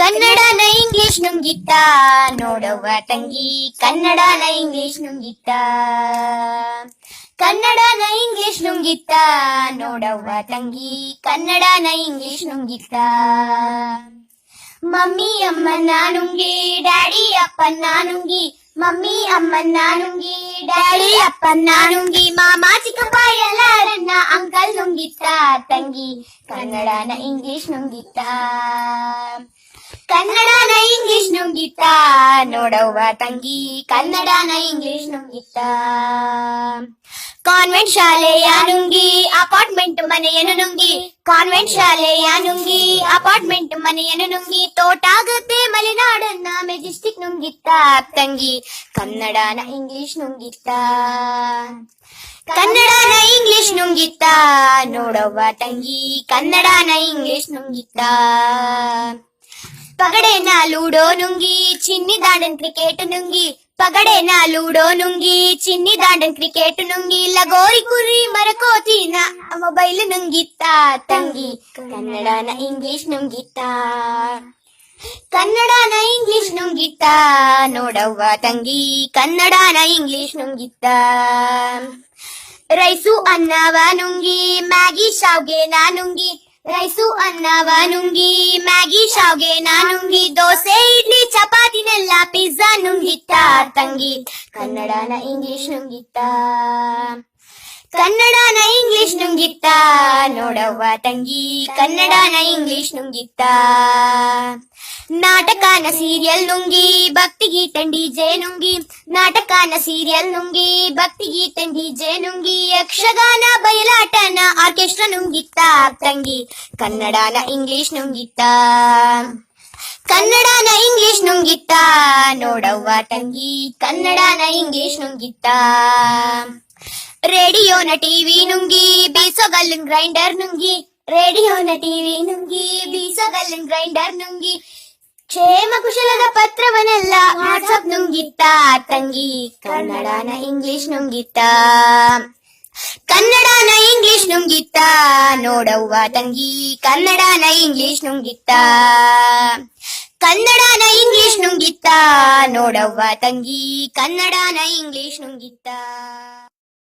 ಕನ್ನಡನ ಇಂಗ್ಲಿಷ್ ನುಂಗಿತ್ತ ನೋಡವ್ವ ತಂಗಿ, ಕನ್ನಡನ ಇಂಗ್ಲಿಷ್ ನುಂಗಿತ್ತ. ಕನ್ನಡನ ಇಂಗ್ಲಿಷ್ ನುಂಗಿತ್ತ ನೋಡವ್ವ ತಂಗಿ, ಕನ್ನಡನ ಇಂಗ್ಲಿಷ್ ನುಂಗಿತ್ತ. ಮಮ್ಮಿ ಅಮ್ಮನ್ನ ನುಂಗಿ ಡ್ಯಾಡಿ ಅಪ್ಪನ್ನ ನುಂಗಿ, ಮಮ್ಮಿ ಅಮ್ಮನ್ನ ನುಂಗಿ ಡ್ಯಾಡಿ ಅಪ್ಪನ್ನ ನುಂಗಿ, ಮಾಮ ಚಿಕ್ಕಪ್ಪ ಎಲ್ಲರನ್ನ ಅಂಕಲ್ ನುಂಗಿತ್ತ ತಂಗಿ, ಕನ್ನಡನ ಇಂಗ್ಲಿಷ್ ನುಂಗಿತ್ತ. ಕನ್ನಡನ ಇಂಗ್ಲಿಷ್ ನುಂಗಿತ್ತ ನೋಡವ್ವ ತಂಗಿ, ಕನ್ನಡನ ಇಂಗ್ಲಿಷ್ ನುಂಗಿತ್ತ. ಕಾನ್ವೆಂಟ್ ಶಾಲೆಯ ನುಂಗಿ ಅಪಾರ್ಟ್ಮೆಂಟ್ ಮನೆಯನ್ನು ನುಂಗಿ, ಕಾನ್ವೆಂಟ್ ಶಾಲೆಯ ನುಂಗಿ ಅಪಾರ್ಟ್ಮೆಂಟ್ ಮನೆಯನ್ನು ನುಂಗಿ, ತೋಟಾಗತ್ತೆ ಮಲೆನಾಡನ್ನ ಮೆಜೆಸ್ಟಿಕ್ ನುಂಗಿತ್ತ ತಂಗಿ, ಕನ್ನಡನ ಇಂಗ್ಲಿಷ್ ನುಂಗಿತ್ತ. ಕನ್ನಡನ ಇಂಗ್ಲಿಷ್ ನುಂಗಿತ್ತ ನೋಡವ್ವ ತಂಗಿ, ಕನ್ನಡನ ಇಂಗ್ಲಿಷ್ ನುಂಗಿತ್ತ. ಪಗಡೆನ ಲೂಡೋ ನುಂಗಿ ಚಿನ್ನಿ ದಾಂಡನ್ ಕ್ರಿಕೆಟ್ ನುಂಗಿ, ಪಗಡೆನ ಲೂಡೋ ನುಂಗಿ ಚಿನ್ನಿ ದಾಂಡನ್ ಕ್ರಿಕೆಟ್ ನುಂಗಿ, ಲಗೋರಿ ಕುರಿ ಮರಕೋತಿನ ಮೊಬೈಲ್ ನುಂಗಿತ್ತ ತಂಗಿ, ಕನ್ನಡನ ಇಂಗ್ಲಿಷ್ ನುಂಗಿತ್ತ. ಕನ್ನಡನ ಇಂಗ್ಲಿಷ್ ನುಂಗಿತ್ತ ನೋಡವ್ವ ತಂಗಿ, ಕನ್ನಡನ ಇಂಗ್ಲಿಷ್ ನುಂಗಿತ್ತ. ರೈಸು ಅನ್ನವ ನುಂಗಿ ಮ್ಯಾಗಿ ಶಾವ್ಗೆನ ನುಂಗಿ, ರೈಸು ಅನ್ನವ ನುಂಗಿ ಮ್ಯಾಗಿ ಶಾವ್ಗೆನ ನುಂಗಿ, ದೋಸೆ ಇಡ್ಲಿ ಚಪಾತಿನೆಲ್ಲ ಪಿಜ್ಜಾ ನುಂಗಿತ್ತ ತಂಗಿ, ಕನ್ನಡನ ಇಂಗ್ಲಿಷ್ ನುಂಗಿತ್ತ. ಕನ್ನಡನ ಇಂಗ್ಲಿಷ್ ನುಂಗಿತ್ತ ನೋಡವ್ವ ತಂಗಿ, ಕನ್ನಡನ ಇಂಗ್ಲಿಷ್ ನುಂಗಿತ್ತ. ನಾಟಕನ ಸೀರಿಯಲ್ ನುಂಗಿ ಭಕ್ತಿಗೀತನ್ ಡಿಜೆ ನುಂಗಿ, ನಾಟಕನ ಸೀರಿಯಲ್ ನುಂಗಿ ಭಕ್ತಿಗೀತನ್ ಡಿಜೆ ನುಂಗಿ, ಯಕ್ಷಗಾನ ಬಯಲಾಟನ ಆರ್ಕೆಸ್ಟ್ರಾ ನುಂಗಿತ್ತ ತಂಗಿ, ಕನ್ನಡನ ಇಂಗ್ಲಿಷ್ ನುಂಗಿತ್ತ. ಕನ್ನಡನ ಇಂಗ್ಲಿಷ್ ನುಂಗಿತ್ತ ನೋಡವ್ವ ತಂಗಿ, ಕನ್ನಡನ ಇಂಗ್ಲಿಷ್ ನುಂಗಿತ್ತ. ರೇಡಿಯೋನ ಟಿವಿ ನುಂಗಿ ಬೀಸೋಗಲ್ಲಿನ ಗ್ರೈಂಡರ್ ನುಂಗಿ, ರೇಡಿಯೋನ ಟಿವಿ ನುಂಗಿ ಬೀಸೋಗಲ್ಲಿನ ಗ್ರೈಂಡರ್ ನುಂಗಿ, ಕ್ಷೇಮ ಕುಶಲದ ಪತ್ರವನ್ನೆಲ್ಲ ವಾಟ್ಸಪ್ ನುಂಗಿತ್ತ ತಂಗಿ, ಕನ್ನಡನ ಇಂಗ್ಲಿಷ್ ನುಂಗಿತ್ತ. ಕನ್ನಡನ ಇಂಗ್ಲಿಷ್ ನುಂಗಿತ್ತ ನೋಡವ್ವ ತಂಗಿ, ಕನ್ನಡನ ಇಂಗ್ಲಿಷ್ ನುಂಗಿತ್ತ. ಕನ್ನಡನ ಇಂಗ್ಲಿಷ್ ನುಂಗಿತ್ತ ನೋಡವ್ವ ತಂಗಿ, ಕನ್ನಡನ ಇಂಗ್ಲಿಷ್ ನುಂಗಿತ್ತ.